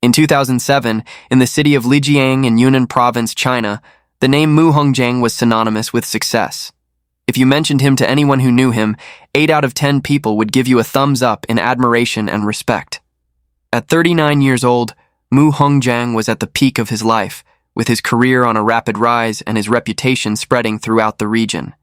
In 2007, in the city of Lijiang in Yunnan Province, China, the name Mu Hongjiang was synonymous with success. If you mentioned him to anyone who knew him, 8 out of 10 people would give you a thumbs up in admiration and respect. At 39 years old, Mu Hongjiang was at the peak of his life, with his career on a rapid rise and his reputation spreading throughout the region.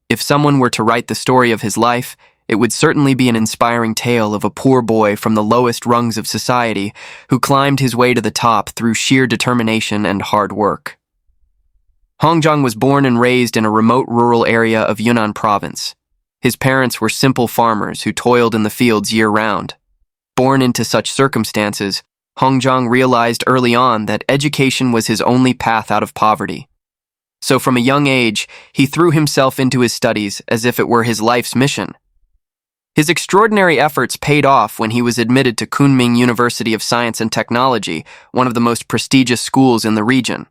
If someone were to write the story of his life, it would certainly be an inspiring tale of a poor boy from the lowest rungs of society who climbed his way to the top through sheer determination and hard work. Hongjiang was born and raised in a remote rural area of Yunnan Province. His parents were simple farmers who toiled in the fields year-round. Born into such circumstances, Hongjiang realized early on that education was his only path out of poverty. So from a young age, he threw himself into his studies as if it were his life's mission. His extraordinary efforts paid off when he was admitted to Kunming University of Science and Technology, one of the most prestigious schools in the region.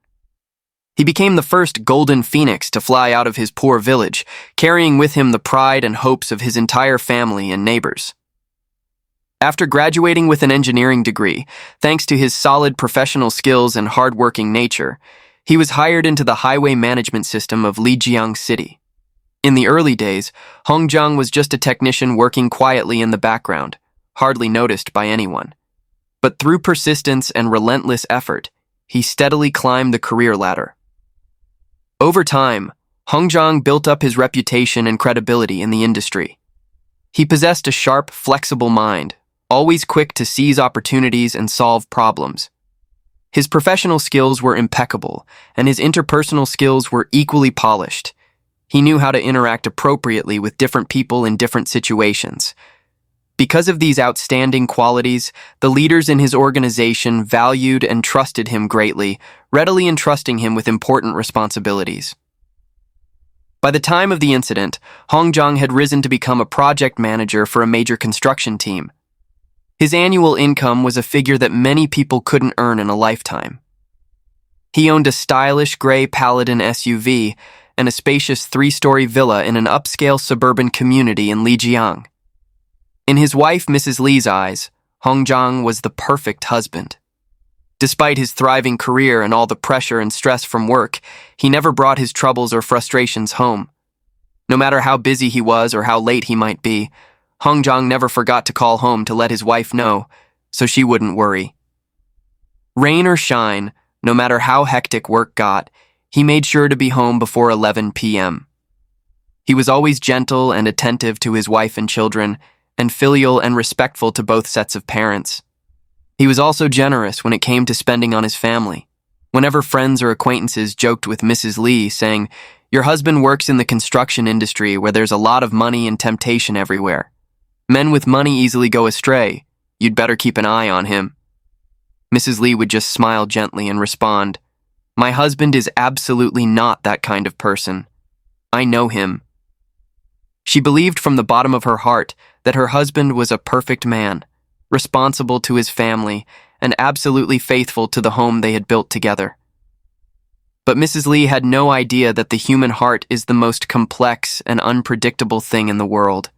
He became the first golden phoenix to fly out of his poor village, carrying with him the pride and hopes of his entire family and neighbors. After graduating with an engineering degree, thanks to his solid professional skills and hard-working nature, he was hired into the highway management system of Lijiang City. In the early days, Hongjiang was just a technician working quietly in the background, hardly noticed by anyone. But through persistence and relentless effort, he steadily climbed the career ladder. Over time, Hongjiang built up his reputation and credibility in the industry. He possessed a sharp, flexible mind, always quick to seize opportunities and solve problems. His professional skills were impeccable, and his interpersonal skills were equally polished. He knew how to interact appropriately with different people in different situations. Because of these outstanding qualities, the leaders in his organization valued and trusted him greatly, readily entrusting him with important responsibilities. By the time of the incident, Hongjiang had risen to become a project manager for a major construction team. His annual income was a figure that many people couldn't earn in a lifetime. He owned a stylish gray Paladin SUV and a spacious 3-story villa in an upscale suburban community in Lijiang. In his wife Mrs. Li's eyes, Hongjiang was the perfect husband. Despite his thriving career and all the pressure and stress from work, he never brought his troubles or frustrations home. No matter how busy he was or how late he might be, Hongjiang never forgot to call home to let his wife know, so she wouldn't worry. Rain or shine, no matter how hectic work got, he made sure to be home before 11 p.m. He was always gentle and attentive to his wife and children, and filial and respectful to both sets of parents. He was also generous when it came to spending on his family. Whenever friends or acquaintances joked with Mrs. Li, saying, "Your husband works in the construction industry where there's a lot of money and temptation everywhere. Men with money easily go astray. You'd better keep an eye on him." Mrs. Li would just smile gently and respond, "My husband is absolutely not that kind of person. I know him." She believed from the bottom of her heart that her husband was a perfect man, responsible to his family, and absolutely faithful to the home they had built together. But Mrs. Li had no idea that the human heart is the most complex and unpredictable thing in the world.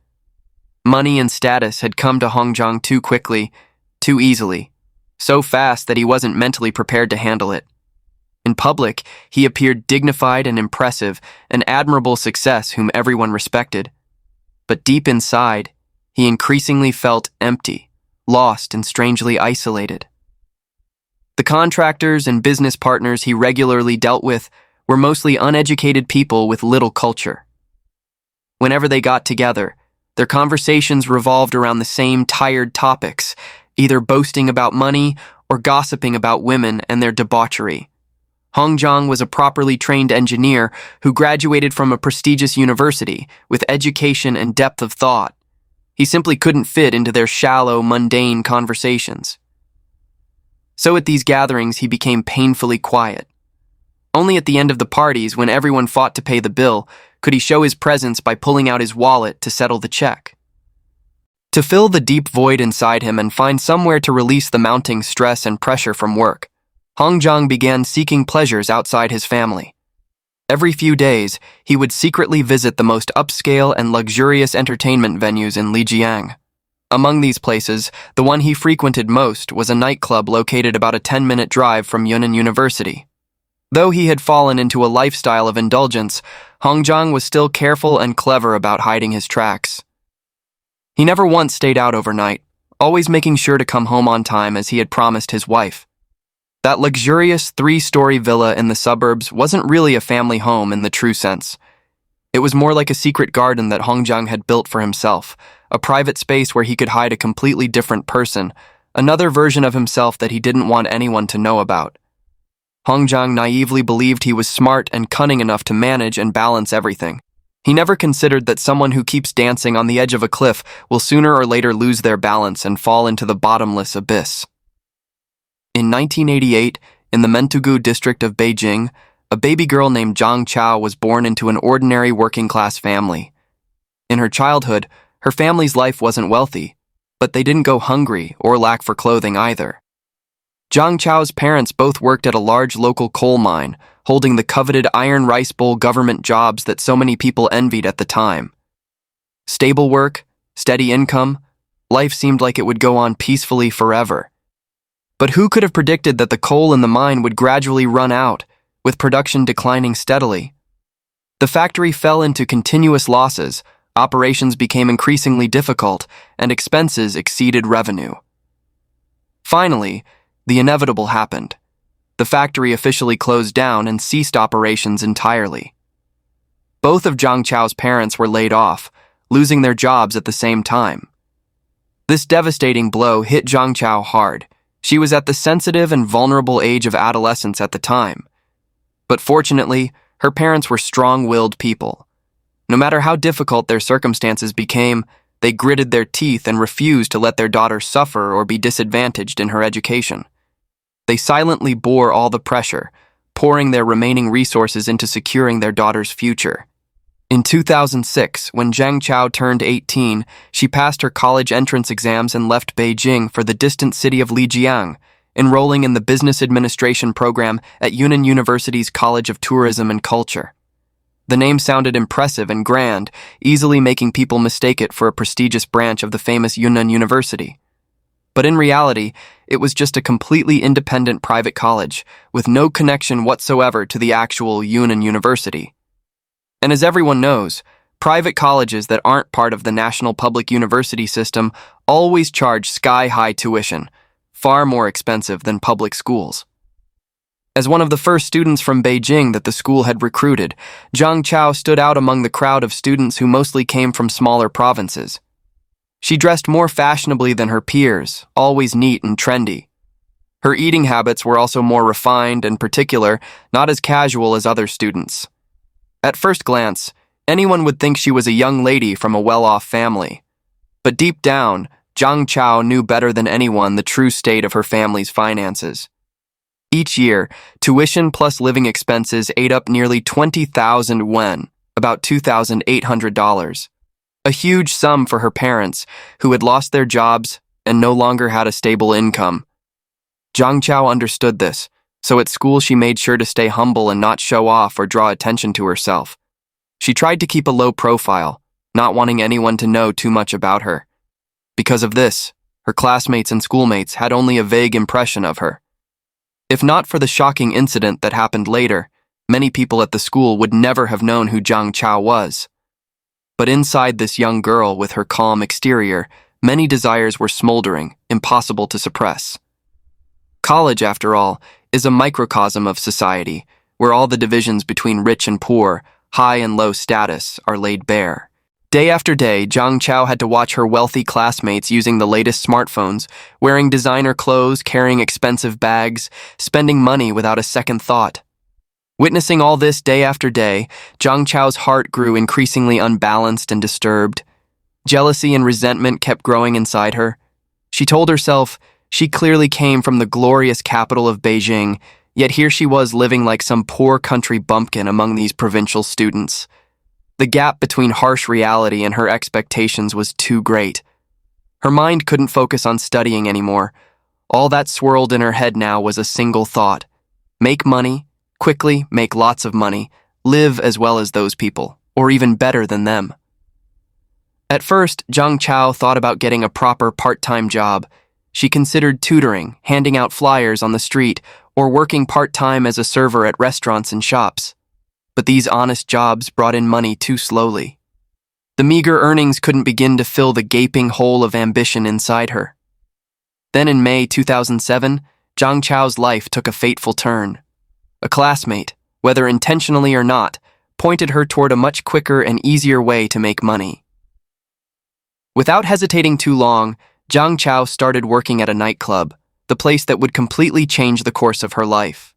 Money and status had come to Hongjiang too quickly, too easily, so fast that he wasn't mentally prepared to handle it. In public, he appeared dignified and impressive, an admirable success whom everyone respected. But deep inside, he increasingly felt empty, lost and strangely isolated. The contractors and business partners he regularly dealt with were mostly uneducated people with little culture. Whenever they got together, their conversations revolved around the same tired topics, either boasting about money or gossiping about women and their debauchery. Hongjiang was a properly trained engineer who graduated from a prestigious university with education and depth of thought. He simply couldn't fit into their shallow, mundane conversations. So at these gatherings, he became painfully quiet. Only at the end of the parties, when everyone fought to pay the bill, could he show his presence by pulling out his wallet to settle the check. To fill the deep void inside him and find somewhere to release the mounting stress and pressure from work, Hongjiang began seeking pleasures outside his family. Every few days, he would secretly visit the most upscale and luxurious entertainment venues in Lijiang. Among these places, the one he frequented most was a nightclub located about a 10-minute drive from Yunnan University. Though he had fallen into a lifestyle of indulgence, Hongjiang was still careful and clever about hiding his tracks. He never once stayed out overnight, always making sure to come home on time as he had promised his wife. That luxurious 3-story villa in the suburbs wasn't really a family home in the true sense. It was more like a secret garden that Hongjiang had built for himself, a private space where he could hide a completely different person, another version of himself that he didn't want anyone to know about. Hongjiang naively believed he was smart and cunning enough to manage and balance everything. He never considered that someone who keeps dancing on the edge of a cliff will sooner or later lose their balance and fall into the bottomless abyss. In 1988, in the Mentugu district of Beijing, a baby girl named Zhang Chao was born into an ordinary working-class family. In her childhood, her family's life wasn't wealthy, but they didn't go hungry or lack for clothing either. Zhang Chao's parents both worked at a large local coal mine, holding the coveted iron rice bowl government jobs that so many people envied at the time. Stable work, steady income, life seemed like it would go on peacefully forever. But who could have predicted that the coal in the mine would gradually run out, with production declining steadily? The factory fell into continuous losses, operations became increasingly difficult, and expenses exceeded revenue. Finally, the inevitable happened. The factory officially closed down and ceased operations entirely. Both of Zhang Chao's parents were laid off, losing their jobs at the same time. This devastating blow hit Zhang Chao hard. She was at the sensitive and vulnerable age of adolescence at the time. But fortunately, her parents were strong-willed people. No matter how difficult their circumstances became, they gritted their teeth and refused to let their daughter suffer or be disadvantaged in her education. They silently bore all the pressure, pouring their remaining resources into securing their daughter's future. In 2006, when Zhang Chao turned 18, she passed her college entrance exams and left Beijing for the distant city of Lijiang, enrolling in the business administration program at Yunnan University's College of Tourism and Culture. The name sounded impressive and grand, easily making people mistake it for a prestigious branch of the famous Yunnan University. But in reality, it was just a completely independent private college, with no connection whatsoever to the actual Yunnan University. And as everyone knows, private colleges that aren't part of the national public university system always charge sky-high tuition, far more expensive than public schools. As one of the first students from Beijing that the school had recruited, Zhang Chao stood out among the crowd of students who mostly came from smaller provinces. She dressed more fashionably than her peers, always neat and trendy. Her eating habits were also more refined and particular, not as casual as other students. At first glance, anyone would think she was a young lady from a well-off family. But deep down, Zhang Chao knew better than anyone the true state of her family's finances. Each year, tuition plus living expenses ate up nearly 20,000 yuan, about $2,800. A huge sum for her parents, who had lost their jobs and no longer had a stable income. Zhang Chao understood this, so at school she made sure to stay humble and not show off or draw attention to herself. She tried to keep a low profile, not wanting anyone to know too much about her. Because of this, her classmates and schoolmates had only a vague impression of her. If not for the shocking incident that happened later, many people at the school would never have known who Zhang Chao was. But inside this young girl with her calm exterior, many desires were smoldering, impossible to suppress. College, after all, is a microcosm of society, where all the divisions between rich and poor, high and low status, are laid bare. Day after day, Zhang Chao had to watch her wealthy classmates using the latest smartphones, wearing designer clothes, carrying expensive bags, spending money without a second thought. Witnessing all this day after day, Zhang Chao's heart grew increasingly unbalanced and disturbed. Jealousy and resentment kept growing inside her. She told herself she clearly came from the glorious capital of Beijing, yet here she was living like some poor country bumpkin among these provincial students. The gap between harsh reality and her expectations was too great. Her mind couldn't focus on studying anymore. All that swirled in her head now was a single thought: make money, quickly make lots of money, live as well as those people, or even better than them. At first, Zhang Chao thought about getting a proper part-time job. She considered tutoring, handing out flyers on the street, or working part-time as a server at restaurants and shops. But these honest jobs brought in money too slowly. The meager earnings couldn't begin to fill the gaping hole of ambition inside her. Then in May 2007, Zhang Chao's life took a fateful turn. A classmate, whether intentionally or not, pointed her toward a much quicker and easier way to make money. Without hesitating too long, Zhang Chao started working at a nightclub, the place that would completely change the course of her life.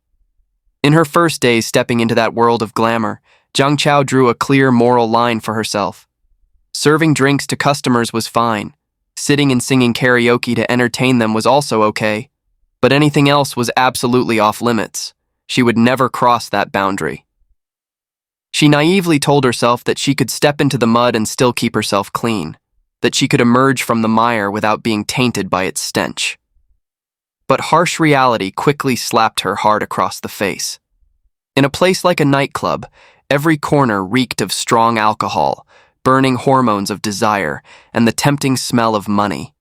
In her first days stepping into that world of glamour, Zhang Chao drew a clear moral line for herself. Serving drinks to customers was fine. Sitting and singing karaoke to entertain them was also okay. But anything else was absolutely off limits. She would never cross that boundary. She naively told herself that she could step into the mud and still keep herself clean, that she could emerge from the mire without being tainted by its stench. But harsh reality quickly slapped her hard across the face. In a place like a nightclub, every corner reeked of strong alcohol, burning hormones of desire, and the tempting smell of money.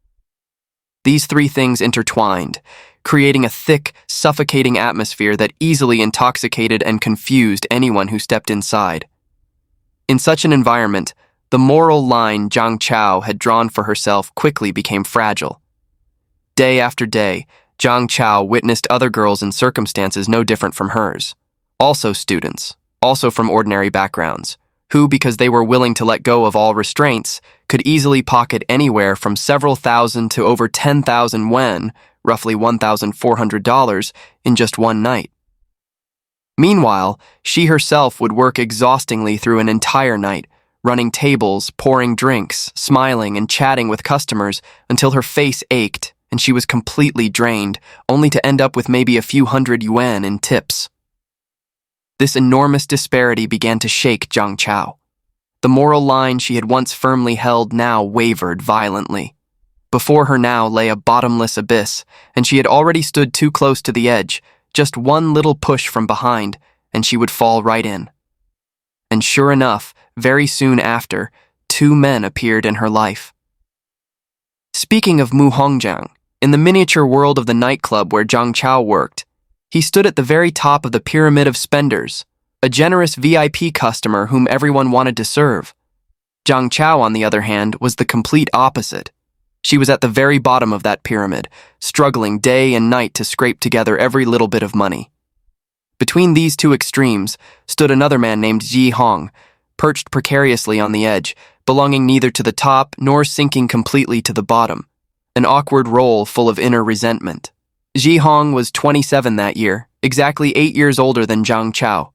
These three things intertwined, creating a thick, suffocating atmosphere that easily intoxicated and confused anyone who stepped inside. In such an environment, the moral line Zhang Chao had drawn for herself quickly became fragile. Day after day, Zhang Chao witnessed other girls in circumstances no different from hers, also students, also from ordinary backgrounds, who, because they were willing to let go of all restraints, could easily pocket anywhere from several thousand to over 10,000 yuan, roughly $1,400, in just one night. Meanwhile, she herself would work exhaustingly through an entire night, running tables, pouring drinks, smiling and chatting with customers until her face ached and she was completely drained, only to end up with maybe a few hundred yuan in tips. This enormous disparity began to shake Zhang Chao. The moral line she had once firmly held now wavered violently. Before her now lay a bottomless abyss, and she had already stood too close to the edge, just one little push from behind, and she would fall right in. And sure enough, very soon after, two men appeared in her life. Speaking of Mu Hongjiang, in the miniature world of the nightclub where Zhang Chao worked, he stood at the very top of the pyramid of spenders, a generous VIP customer whom everyone wanted to serve. Zhang Chao, on the other hand, was the complete opposite. She was at the very bottom of that pyramid, struggling day and night to scrape together every little bit of money. Between these two extremes stood another man named Ji Hong, perched precariously on the edge, belonging neither to the top nor sinking completely to the bottom, an awkward role full of inner resentment. Ji Hong was 27 that year, exactly 8 years older than Zhang Chao,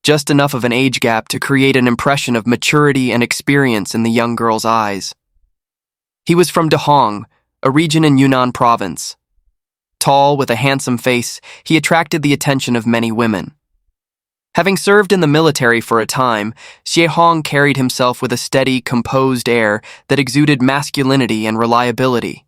just enough of an age gap to create an impression of maturity and experience in the young girl's eyes. He was from Dahong, a region in Yunnan province. Tall, with a handsome face, he attracted the attention of many women. Having served in the military for a time, Xie Hong carried himself with a steady, composed air that exuded masculinity and reliability.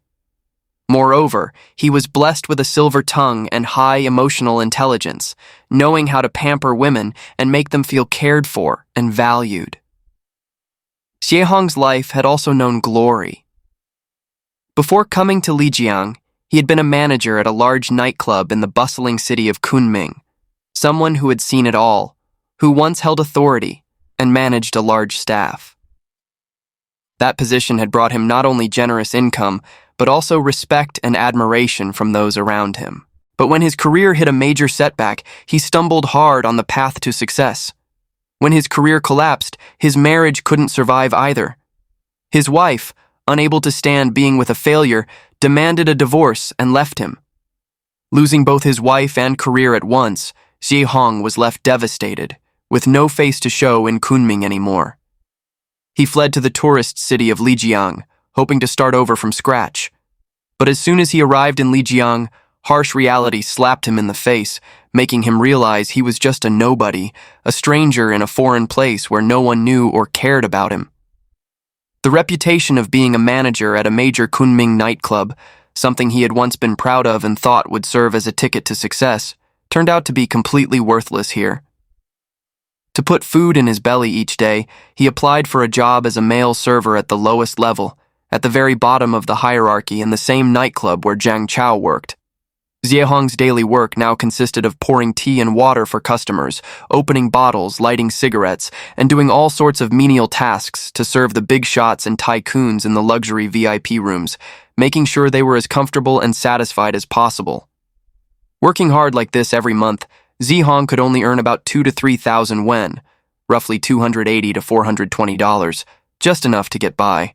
Moreover, he was blessed with a silver tongue and high emotional intelligence, knowing how to pamper women and make them feel cared for and valued. Xie Hong's life had also known glory. Before coming to Lijiang, he had been a manager at a large nightclub in the bustling city of Kunming, someone who had seen it all, who once held authority and managed a large staff. That position had brought him not only generous income, but also respect and admiration from those around him. But when his career hit a major setback, he stumbled hard on the path to success. When his career collapsed, his marriage couldn't survive either. His wife, unable to stand being with a failure, demanded a divorce and left him. Losing both his wife and career at once, Xie Hong was left devastated, with no face to show in Kunming anymore. He fled to the tourist city of Lijiang, hoping to start over from scratch. But as soon as he arrived in Lijiang, harsh reality slapped him in the face, making him realize he was just a nobody, a stranger in a foreign place where no one knew or cared about him. The reputation of being a manager at a major Kunming nightclub, something he had once been proud of and thought would serve as a ticket to success, turned out to be completely worthless here. To put food in his belly each day, he applied for a job as a male server at the lowest level, at the very bottom of the hierarchy in the same nightclub where Zhang Chao worked. Xie Hong's daily work now consisted of pouring tea and water for customers, opening bottles, lighting cigarettes, and doing all sorts of menial tasks to serve the big shots and tycoons in the luxury VIP rooms, making sure they were as comfortable and satisfied as possible. Working hard like this every month, Xie Hong could only earn about 2,000 to 3,000 yuan, roughly $280 to $420, just enough to get by.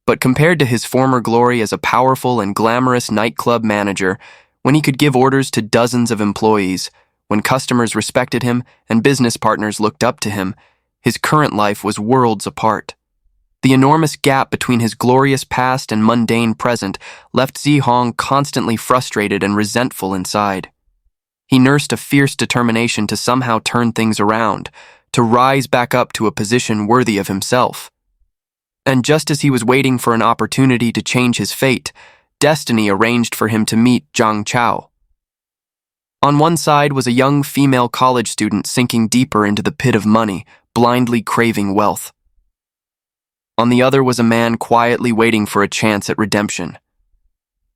But compared to his former glory as a powerful and glamorous nightclub manager, when he could give orders to dozens of employees, when customers respected him and business partners looked up to him, his current life was worlds apart. The enormous gap between his glorious past and mundane present left Xie Hong constantly frustrated and resentful inside. He nursed a fierce determination to somehow turn things around, to rise back up to a position worthy of himself. And just as he was waiting for an opportunity to change his fate, destiny arranged for him to meet Zhang Chao. On one side was a young female college student sinking deeper into the pit of money, blindly craving wealth. On the other was a man quietly waiting for a chance at redemption.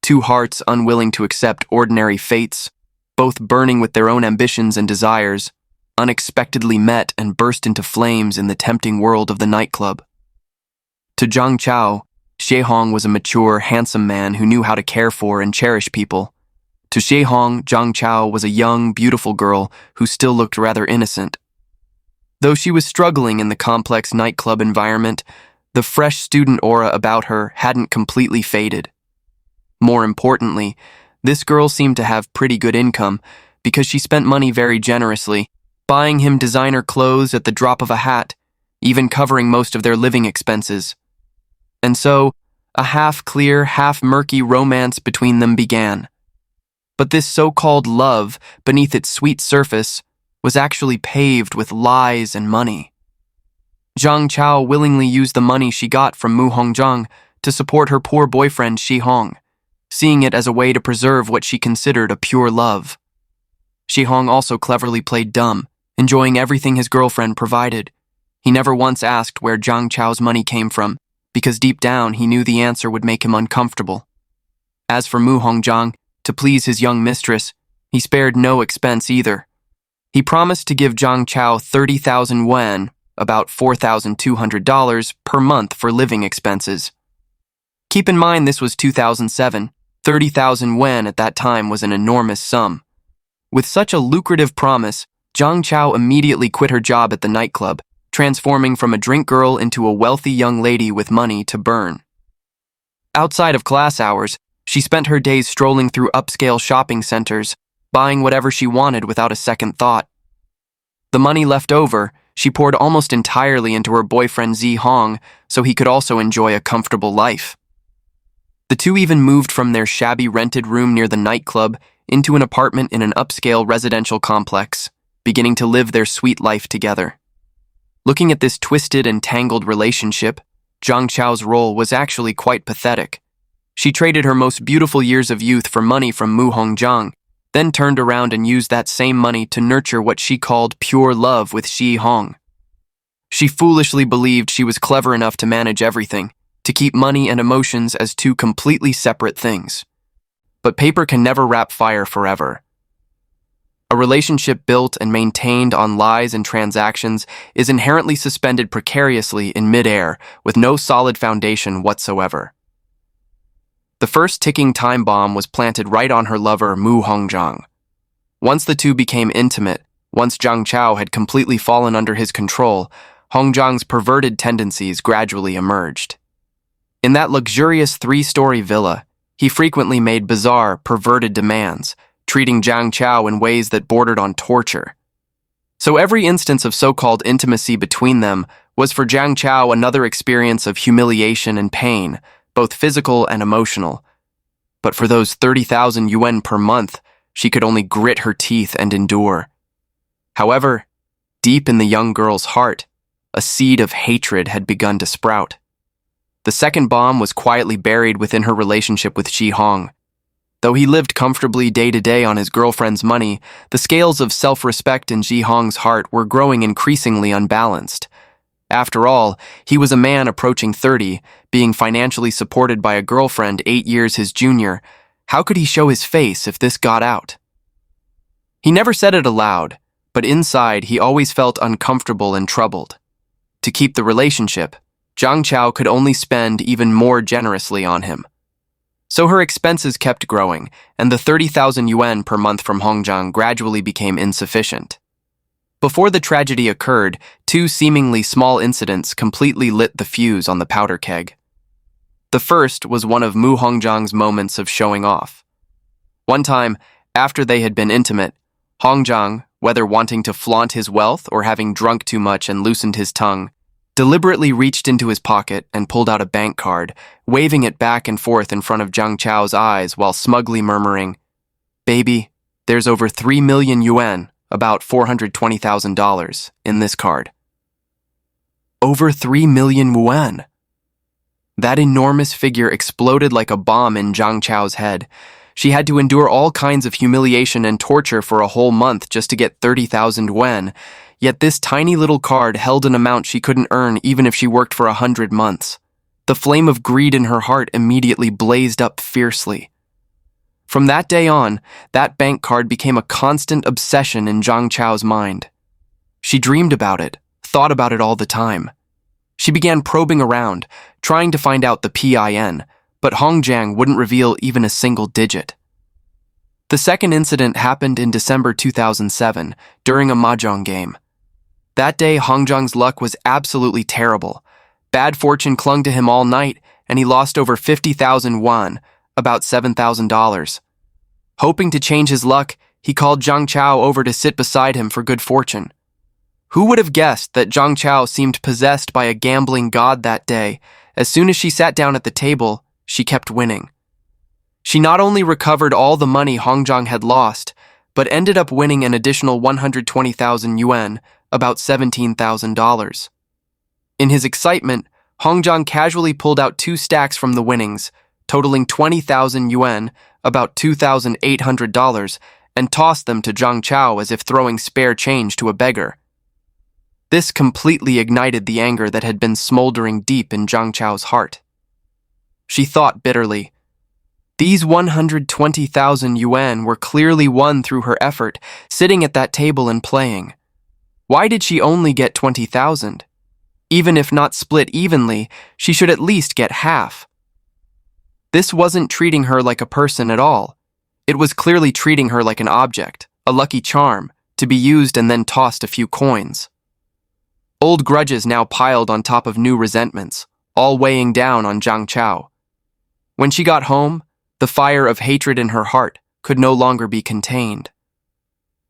Two hearts unwilling to accept ordinary fates, both burning with their own ambitions and desires, unexpectedly met and burst into flames in the tempting world of the nightclub. To Zhang Chao, Xie Hong was a mature, handsome man who knew how to care for and cherish people. To Xie Hong, Zhang Chao was a young, beautiful girl who still looked rather innocent. Though she was struggling in the complex nightclub environment, the fresh student aura about her hadn't completely faded. More importantly, this girl seemed to have pretty good income because she spent money very generously, buying him designer clothes at the drop of a hat, even covering most of their living expenses. And so, a half-clear, half-murky romance between them began. But this so-called love, beneath its sweet surface, was actually paved with lies and money. Zhang Chao willingly used the money she got from Mu Hongzhang to support her poor boyfriend Xie Hong, seeing it as a way to preserve what she considered a pure love. Xie Hong also cleverly played dumb, enjoying everything his girlfriend provided. He never once asked where Zhang Chao's money came from, because deep down he knew the answer would make him uncomfortable. As for Mu Hongzhang, to please his young mistress, he spared no expense either. He promised to give Zhang Chao 30,000 yuan, about $4,200 per month for living expenses. Keep in mind this was 2007. 30,000 yuan at that time was an enormous sum. With such a lucrative promise, Zhang Chao immediately quit her job at the nightclub, transforming from a drink girl into a wealthy young lady with money to burn. Outside of class hours, she spent her days strolling through upscale shopping centers, buying whatever she wanted without a second thought. The money left over, she poured almost entirely into her boyfriend Xie Hong so he could also enjoy a comfortable life. The two even moved from their shabby rented room near the nightclub into an apartment in an upscale residential complex, beginning to live their sweet life together. Looking at this twisted and tangled relationship, Zhang Chao's role was actually quite pathetic. She traded her most beautiful years of youth for money from Mu Hongzhang, then turned around and used that same money to nurture what she called pure love with Xie Hong. She foolishly believed she was clever enough to manage everything, to keep money and emotions as two completely separate things. But paper can never wrap fire forever. A relationship built and maintained on lies and transactions is inherently suspended precariously in midair with no solid foundation whatsoever. The first ticking time bomb was planted right on her lover, Mu Hongzhang. Once the two became intimate, once Zhang Chao had completely fallen under his control, Hongzhang's perverted tendencies gradually emerged. In that luxurious 3-story villa, he frequently made bizarre, perverted demands, treating Zhang Chao in ways that bordered on torture. So every instance of so-called intimacy between them was for Zhang Chao another experience of humiliation and pain, both physical and emotional. But for those 30,000 yuan per month, she could only grit her teeth and endure. However, deep in the young girl's heart, a seed of hatred had begun to sprout. The second bomb was quietly buried within her relationship with Xie Hong. Though he lived comfortably day to day on his girlfriend's money, the scales of self-respect in Ji Hong's heart were growing increasingly unbalanced. After all, he was a man approaching 30, being financially supported by a girlfriend 8 years his junior. How could he show his face if this got out? He never said it aloud, but inside he always felt uncomfortable and troubled. To keep the relationship, Zhang Chao could only spend even more generously on him. So her expenses kept growing, and the 30,000 yuan per month from Hongjiang gradually became insufficient. Before the tragedy occurred, 2 seemingly small incidents completely lit the fuse on the powder keg. The first was one of Mu Hongjiang's moments of showing off. One time, after they had been intimate, Hongjiang, whether wanting to flaunt his wealth or having drunk too much and loosened his tongue, deliberately reached into his pocket and pulled out a bank card, waving it back and forth in front of Zhang Chao's eyes while smugly murmuring, "Baby, there's over 3 million yuan, about $420,000, in this card." Over 3 million yuan! That enormous figure exploded like a bomb in Zhang Chao's head. She had to endure all kinds of humiliation and torture for a whole month just to get 30,000 yuan, yet this tiny little card held an amount she couldn't earn even if she worked for 100 months. The flame of greed in her heart immediately blazed up fiercely. From that day on, that bank card became a constant obsession in Zhang Chao's mind. She dreamed about it, thought about it all the time. She began probing around, trying to find out the PIN, but Hongjiang wouldn't reveal even a single digit. The second incident happened in December 2007, during a mahjong game. That day, Hongjiang's luck was absolutely terrible. Bad fortune clung to him all night, and he lost over 50,000 yuan, about $7,000. Hoping to change his luck, he called Zhang Chao over to sit beside him for good fortune. Who would have guessed that Zhang Chao seemed possessed by a gambling god that day? As soon as she sat down at the table, she kept winning. She not only recovered all the money Hongjiang had lost, but ended up winning an additional 120,000 yuan, about $17,000. In his excitement, Hongjiang casually pulled out 2 stacks from the winnings, totaling 20,000 yuan, about $2,800, and tossed them to Zhang Chao as if throwing spare change to a beggar. This completely ignited the anger that had been smoldering deep in Zhang Chao's heart. She thought bitterly. These 120,000 yuan were clearly won through her effort, sitting at that table and playing. Why did she only get 20,000? Even if not split evenly, she should at least get half. This wasn't treating her like a person at all. It was clearly treating her like an object, a lucky charm, to be used and then tossed a few coins. Old grudges now piled on top of new resentments, all weighing down on Zhang Chao. When she got home, the fire of hatred in her heart could no longer be contained.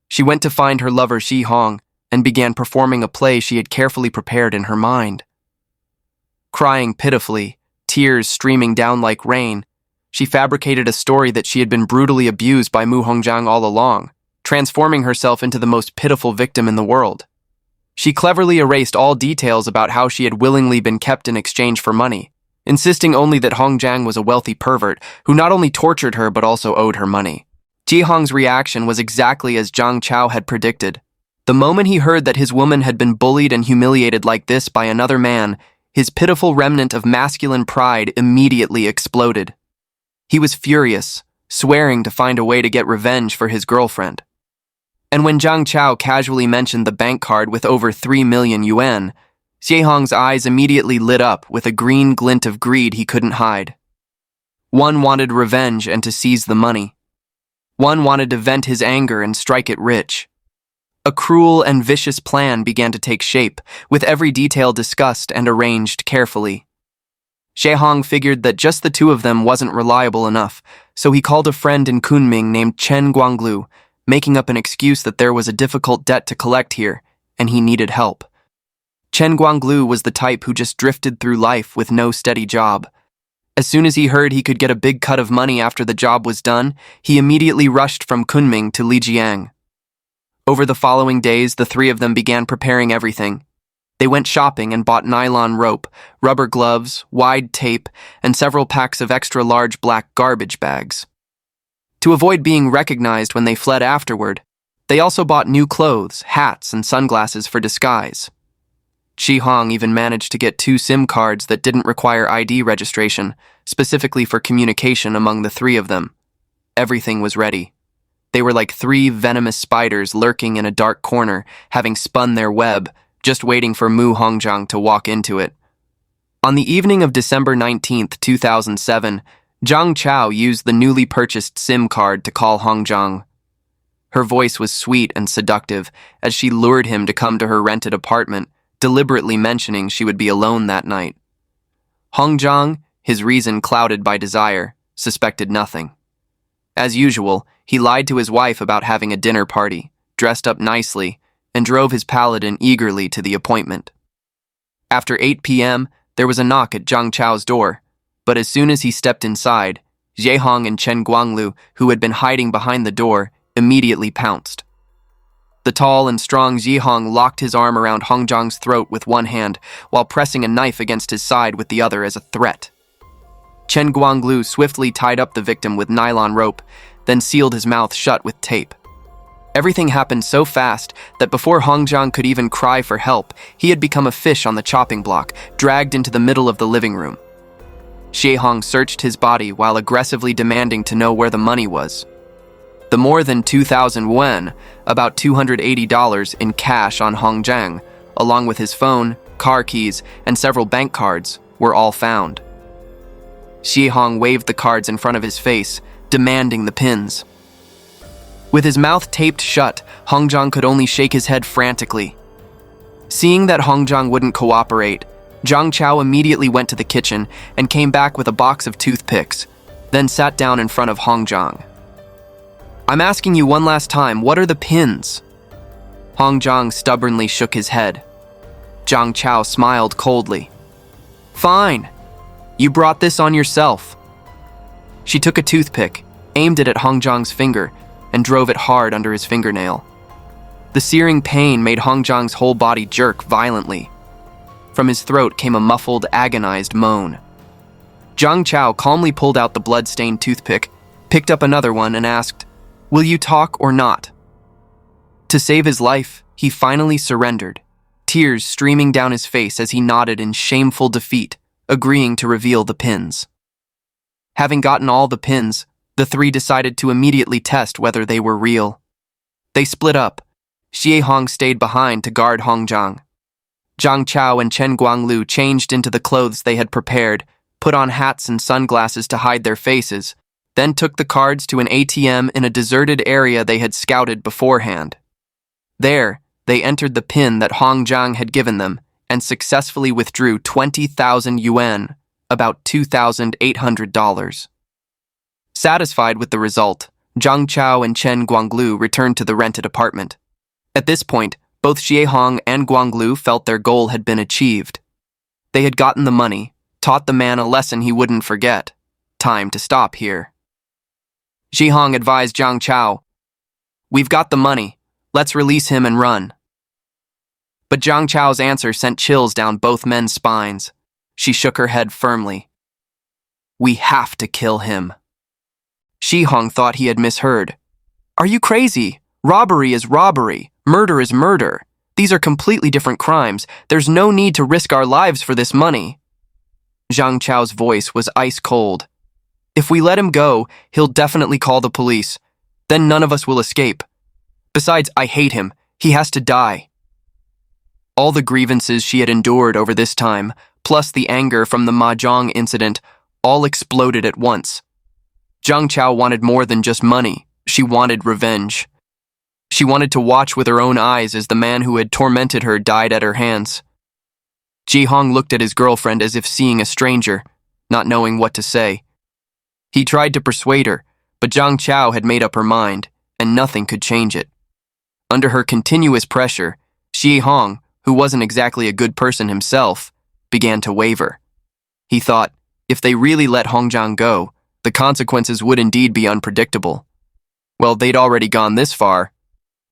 She went to find her lover Shi Hong and began performing a play she had carefully prepared in her mind. Crying pitifully, tears streaming down like rain, she fabricated a story that she had been brutally abused by Mu Hongjiang all along, transforming herself into the most pitiful victim in the world. She cleverly erased all details about how she had willingly been kept in exchange for money, insisting only that Hongjiang was a wealthy pervert who not only tortured her but also owed her money. Ji Hong's reaction was exactly as Zhang Chao had predicted. The moment he heard that his woman had been bullied and humiliated like this by another man, his pitiful remnant of masculine pride immediately exploded. He was furious, swearing to find a way to get revenge for his girlfriend. And when Zhang Chao casually mentioned the bank card with over 3 million yuan, Xie Hong's eyes immediately lit up with a green glint of greed he couldn't hide. One wanted revenge and to seize the money. One wanted to vent his anger and strike it rich. A cruel and vicious plan began to take shape, with every detail discussed and arranged carefully. Xie Hong figured that just the two of them wasn't reliable enough, so he called a friend in Kunming named Chen Guanglu, making up an excuse that there was a difficult debt to collect here, and he needed help. Chen Guanglu was the type who just drifted through life with no steady job. As soon as he heard he could get a big cut of money after the job was done, he immediately rushed from Kunming to Lijiang. Over the following days, the three of them began preparing everything. They went shopping and bought nylon rope, rubber gloves, wide tape, and several packs of extra-large black garbage bags. To avoid being recognized when they fled afterward, they also bought new clothes, hats, and sunglasses for disguise. Shi Hong even managed to get 2 SIM cards that didn't require ID registration, specifically for communication among the 3 of them. Everything was ready. They were like 3 venomous spiders lurking in a dark corner, having spun their web, just waiting for Mu Hongjiang to walk into it. On the evening of December 19th, 2007, Zhang Chao used the newly purchased SIM card to call Hongjiang. Her voice was sweet and seductive as she lured him to come to her rented apartment, deliberately mentioning she would be alone that night. Hongjiang, his reason clouded by desire, suspected nothing. As usual, he lied to his wife about having a dinner party, dressed up nicely, and drove his paladin eagerly to the appointment. After 8 p.m., there was a knock at Zhang Chao's door, but as soon as he stepped inside, Zhe Hong and Chen Guanglu, who had been hiding behind the door, immediately pounced. The tall and strong Zhe Hong locked his arm around Hongjiang's throat with one hand, while pressing a knife against his side with the other as a threat. Chen Guanglu swiftly tied up the victim with nylon rope, then sealed his mouth shut with tape. Everything happened so fast that before Hongjiang could even cry for help, he had become a fish on the chopping block, dragged into the middle of the living room. Zhe Hong searched his body while aggressively demanding to know where the money was. The more than 2,000 yuan, about $280 in cash on Hongjiang, along with his phone, car keys, and several bank cards, were all found. Zhe Hong waved the cards in front of his face, demanding the pins. With his mouth taped shut, Hongjiang could only shake his head frantically. Seeing that Hongjiang wouldn't cooperate, Zhang Chao immediately went to the kitchen and came back with a box of toothpicks, then sat down in front of Hongjiang. "I'm asking you one last time, what are the pins?" Hongjiang stubbornly shook his head. Zhang Chao smiled coldly. "Fine. You brought this on yourself." She took a toothpick, aimed it at Hongjiang's finger, and drove it hard under his fingernail. The searing pain made Hongjiang's whole body jerk violently. From his throat came a muffled, agonized moan. Zhang Chao calmly pulled out the blood-stained toothpick, picked up another one, and asked, "Will you talk or not?" To save his life, he finally surrendered, tears streaming down his face as he nodded in shameful defeat, agreeing to reveal the pins. Having gotten all the pins, the 3 decided to immediately test whether they were real. They split up. Zhe Hong stayed behind to guard Hongjiang. Zhang Chao and Chen Guanglu changed into the clothes they had prepared, put on hats and sunglasses to hide their faces, then took the cards to an ATM in a deserted area they had scouted beforehand. There, they entered the pin that Hongjiang had given them and successfully withdrew 20,000 yuan, about $2,800. Satisfied with the result, Zhang Chao and Chen Guanglu returned to the rented apartment. At this point, both Zhe Hong and Guanglu felt their goal had been achieved. They had gotten the money, taught the man a lesson he wouldn't forget. Time to stop here. Zhe Hong advised Zhang Chao, "We've got the money. Let's release him and run." But Zhang Chao's answer sent chills down both men's spines. She shook her head firmly. "We have to kill him." Zhe Hong thought he had misheard. "Are you crazy? Robbery is robbery. Murder is murder. These are completely different crimes. There's no need to risk our lives for this money." Zhang Chao's voice was ice cold. "If we let him go, he'll definitely call the police. Then none of us will escape. Besides, I hate him. He has to die." All the grievances she had endured over this time, plus the anger from the mahjong incident, all exploded at once. Zhang Chao wanted more than just money. She wanted revenge. She wanted to watch with her own eyes as the man who had tormented her died at her hands. Zhe Hong looked at his girlfriend as if seeing a stranger, not knowing what to say. He tried to persuade her, but Zhang Chao had made up her mind, and nothing could change it. Under her continuous pressure, Zhe Hong, who wasn't exactly a good person himself, began to waver. He thought, if they really let Hongjiang go, the consequences would indeed be unpredictable. Well, they'd already gone this far.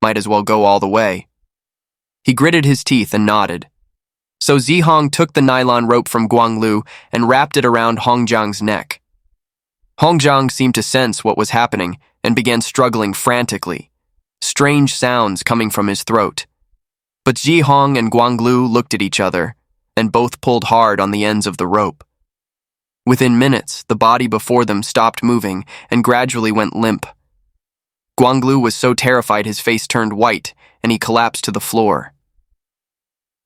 Might as well go all the way. He gritted his teeth and nodded. So Zhe Hong took the nylon rope from Guanglu and wrapped it around Hongjiang's neck. Hongjiang seemed to sense what was happening and began struggling frantically, strange sounds coming from his throat. But Ji Hong and Guanglu looked at each other, and both pulled hard on the ends of the rope. Within minutes, the body before them stopped moving and gradually went limp. Guanglu was so terrified his face turned white, and he collapsed to the floor.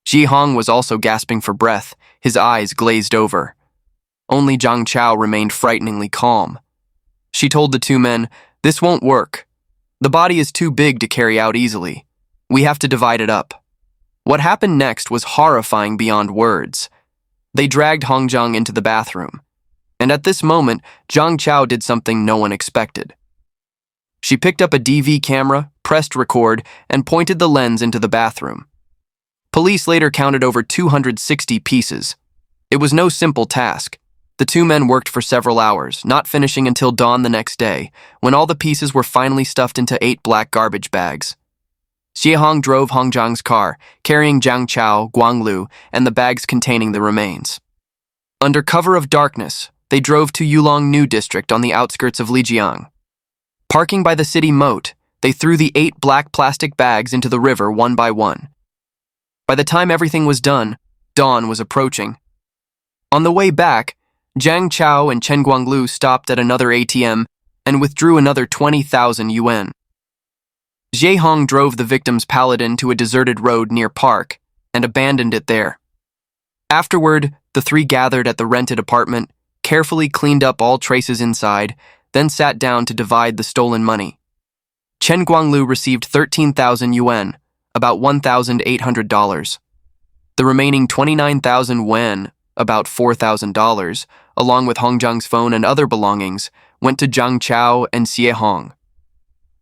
Ji Hong was also gasping for breath, his eyes glazed over. Only Zhang Chao remained frighteningly calm. She told the two men, "This won't work. The body is too big to carry out easily. We have to divide it up." What happened next was horrifying beyond words. They dragged Hongzhang into the bathroom. And at this moment, Zhang Chao did something no one expected. She picked up a DV camera, pressed record, and pointed the lens into the bathroom. Police later counted over 260 pieces. It was no simple task. The two men worked for several hours, not finishing until dawn the next day, when all the pieces were finally stuffed into 8 black garbage bags. Xie Hong drove Hongzhang's car, carrying Zhang Chao, Guanglu, and the bags containing the remains. Under cover of darkness, they drove to Yulong New District on the outskirts of Lijiang. Parking by the city moat, they threw the 8 black plastic bags into the river one by one. By the time everything was done, dawn was approaching. On the way back, Zhang Chao and Chen Guanglu stopped at another ATM and withdrew another 20,000 yuan. Xie Hong drove the victim's paladin to a deserted road near Park and abandoned it there. Afterward, the three gathered at the rented apartment, carefully cleaned up all traces inside, then sat down to divide the stolen money. Chen Guanglu received 13,000 yuan, about $1,800. The remaining 29,000 yuan, about $4,000, along with Hongzhang's phone and other belongings, went to Zhang Chao and Xie Hong.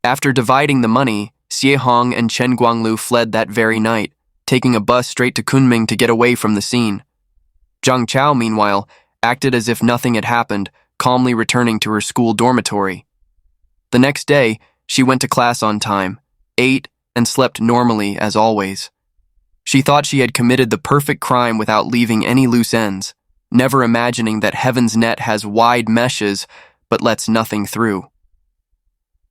After dividing the money, Xie Hong and Chen Guanglu fled that very night, taking a bus straight to Kunming to get away from the scene. Zhang Chao, meanwhile, acted as if nothing had happened, calmly returning to her school dormitory. The next day, she went to class on time, ate, and slept normally as always. She thought she had committed the perfect crime without leaving any loose ends, never imagining that heaven's net has wide meshes but lets nothing through.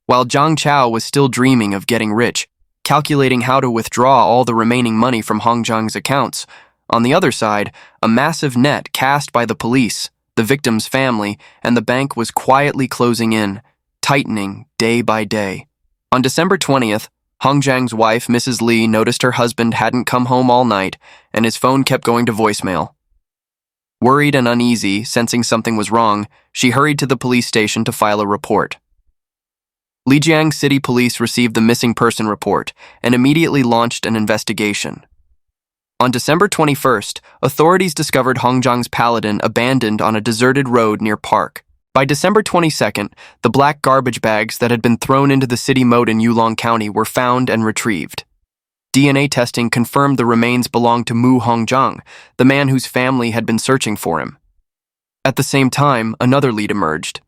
While Zhang Chao was still dreaming of getting rich, calculating how to withdraw all the remaining money from Hongzhang's accounts, on the other side, a massive net cast by the police, the victim's family, and the bank was quietly closing in, tightening day by day. On December 20th, Hongzhang's wife, Mrs. Li, noticed her husband hadn't come home all night, and his phone kept going to voicemail. Worried and uneasy, sensing something was wrong, she hurried to the police station to file a report. Lijiang City Police received the missing person report and immediately launched an investigation. On December 21st, authorities discovered Hongzhang's paladin abandoned on a deserted road near Park. By December 22nd, the black garbage bags that had been thrown into the city moat in Yulong County were found and retrieved. DNA testing confirmed the remains belonged to Mu Hongzhang, the man whose family had been searching for him. At the same time, another lead emerged.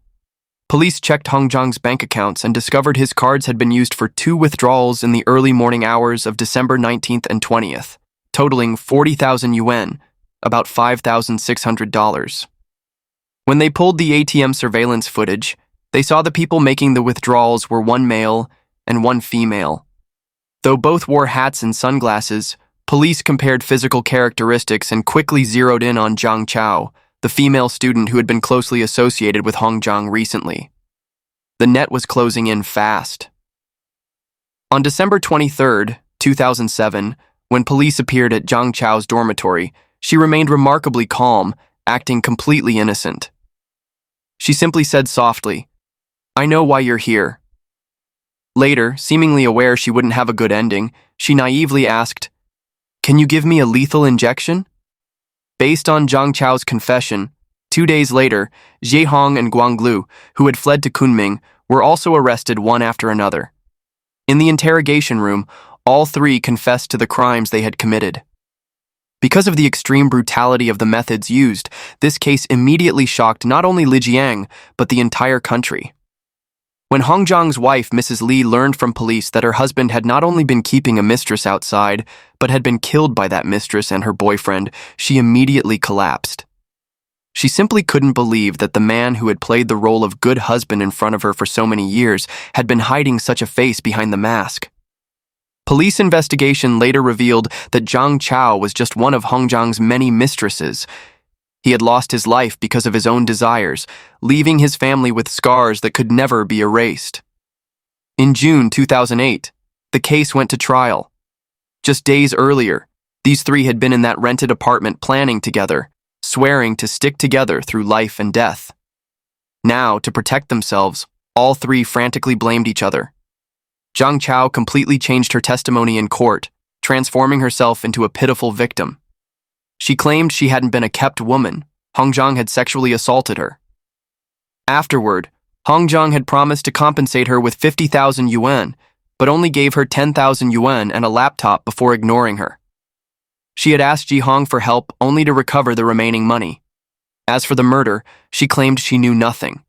Police checked Hongzhang's bank accounts and discovered his cards had been used for 2 withdrawals in the early morning hours of December 19th and 20th, totaling 40,000 yuan, about $5,600. When they pulled the ATM surveillance footage, they saw the people making the withdrawals were 1 male and 1 female. Though both wore hats and sunglasses, police compared physical characteristics and quickly zeroed in on Zhang Chao, the female student who had been closely associated with Hongzhang recently. The net was closing in fast. On December 23, 2007, when police appeared at Zhang Chao's dormitory, she remained remarkably calm, acting completely innocent. She simply said softly, "I know why you're here." Later, seemingly aware she wouldn't have a good ending, she naively asked, "Can you give me a lethal injection?" Based on Zhang Chao's confession, 2 days later, Xie Hong and Guanglu, who had fled to Kunming, were also arrested one after another. In the interrogation room, all three confessed to the crimes they had committed. Because of the extreme brutality of the methods used, this case immediately shocked not only Lijiang, but the entire country. When Hongzhang's wife, Mrs. Li, learned from police that her husband had not only been keeping a mistress outside, but had been killed by that mistress and her boyfriend, she immediately collapsed. She simply couldn't believe that the man who had played the role of good husband in front of her for so many years had been hiding such a face behind the mask. Police investigation later revealed that Zhang Chao was just one of Hong Zhang's many mistresses. He had lost his life because of his own desires, leaving his family with scars that could never be erased. In June 2008, the case went to trial. Just days earlier, these three had been in that rented apartment planning together, swearing to stick together through life and death. Now, to protect themselves, all three frantically blamed each other. Zhang Chao completely changed her testimony in court, transforming herself into a pitiful victim. She claimed she hadn't been a kept woman. Hong Zhang had sexually assaulted her. Afterward, Hong Zhang had promised to compensate her with 50,000 yuan, but only gave her 10,000 yuan and a laptop before ignoring her. She had asked Ji Hong for help only to recover the remaining money. As for the murder, she claimed she knew nothing.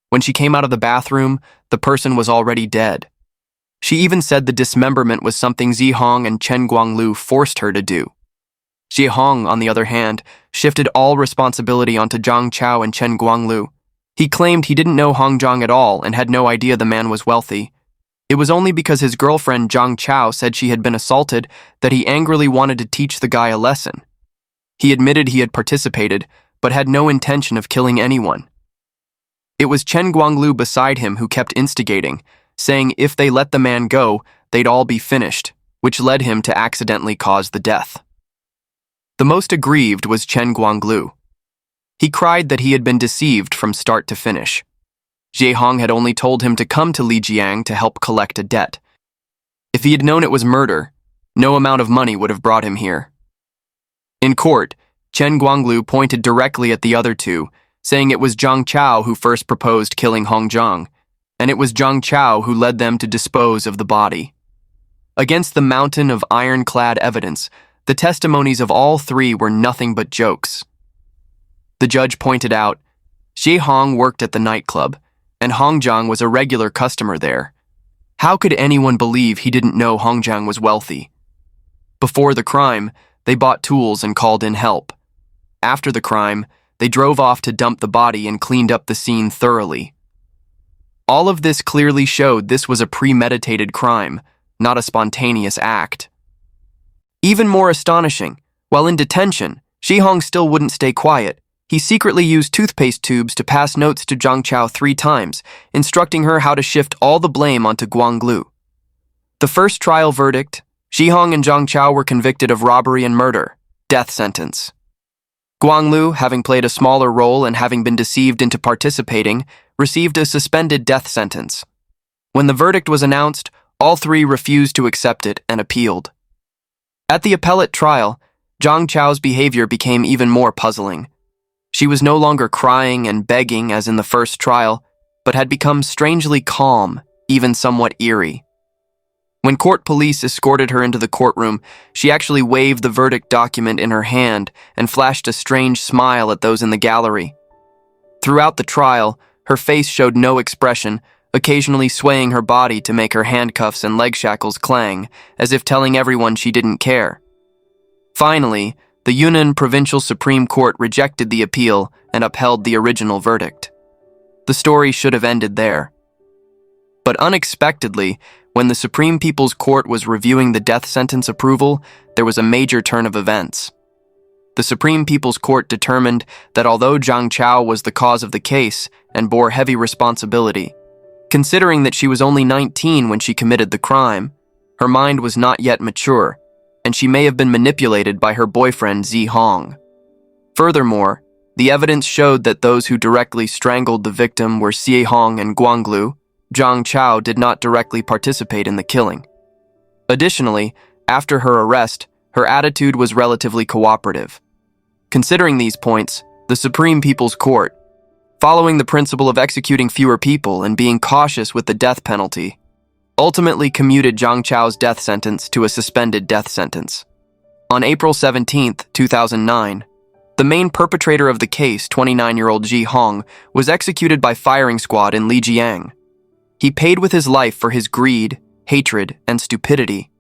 When she came out of the bathroom, the person was already dead. She even said the dismemberment was something Ji Hong and Chen Guanglu forced her to do. Ji Hong, on the other hand, shifted all responsibility onto Zhang Chao and Chen Guanglu. He claimed he didn't know Hong Zhang at all and had no idea the man was wealthy. It was only because his girlfriend Zhang Chao said she had been assaulted that he angrily wanted to teach the guy a lesson. He admitted he had participated, but had no intention of killing anyone. It was Chen Guanglu beside him who kept instigating, saying if they let the man go, they'd all be finished, which led him to accidentally cause the death. The most aggrieved was Chen Guanglu. He cried that he had been deceived from start to finish. Ji Hong had only told him to come to Lijiang to help collect a debt. If he had known it was murder, no amount of money would have brought him here. In court, Chen Guanglu pointed directly at the other two, saying it was Zhang Chao who first proposed killing Hong Zhang, and it was Zhang Chao who led them to dispose of the body. Against the mountain of ironclad evidence, the testimonies of all three were nothing but jokes. The judge pointed out, Ji Hong worked at the nightclub, and Hong Zhang was a regular customer there. How could anyone believe he didn't know Hong Zhang was wealthy? Before the crime, they bought tools and called in help. After the crime, they drove off to dump the body and cleaned up the scene thoroughly. All of this clearly showed this was a premeditated crime, not a spontaneous act. Even more astonishing, while in detention, Ji Hong still wouldn't stay quiet. He secretly used toothpaste tubes to pass notes to Zhang Chao 3 times, instructing her how to shift all the blame onto Guanglu. The first trial verdict, Ji Hong and Zhang Chao were convicted of robbery and murder, death sentence. Guanglu, having played a smaller role and having been deceived into participating, received a suspended death sentence. When the verdict was announced, all three refused to accept it and appealed. At the appellate trial, Zhang Chao's behavior became even more puzzling. She was no longer crying and begging as in the first trial, but had become strangely calm, even somewhat eerie. When court police escorted her into the courtroom, she actually waved the verdict document in her hand and flashed a strange smile at those in the gallery. Throughout the trial, her face showed no expression, occasionally swaying her body to make her handcuffs and leg shackles clang, as if telling everyone she didn't care. Finally, the Yunnan Provincial Supreme Court rejected the appeal and upheld the original verdict. The story should have ended there. But unexpectedly, when the Supreme People's Court was reviewing the death sentence approval, there was a major turn of events. The Supreme People's Court determined that although Zhang Chao was the cause of the case and bore heavy responsibility, considering that she was only 19 when she committed the crime, her mind was not yet mature, and she may have been manipulated by her boyfriend Ji Hong. Furthermore, the evidence showed that those who directly strangled the victim were Ji Hong and Guanglu. Zhang Chao did not directly participate in the killing. Additionally, after her arrest, her attitude was relatively cooperative. Considering these points, the Supreme People's Court, following the principle of executing fewer people and being cautious with the death penalty, ultimately commuted Zhang Chao's death sentence to a suspended death sentence. On April 17, 2009, the main perpetrator of the case, 29-year-old Ji Hong, was executed by firing squad in Lijiang. He paid with his life for his greed, hatred, and stupidity.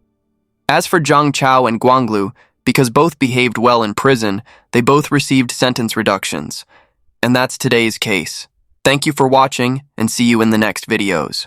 As for Zhang Chao and Guanglu, because both behaved well in prison, they both received sentence reductions. And that's today's case. Thank you for watching, and see you in the next videos.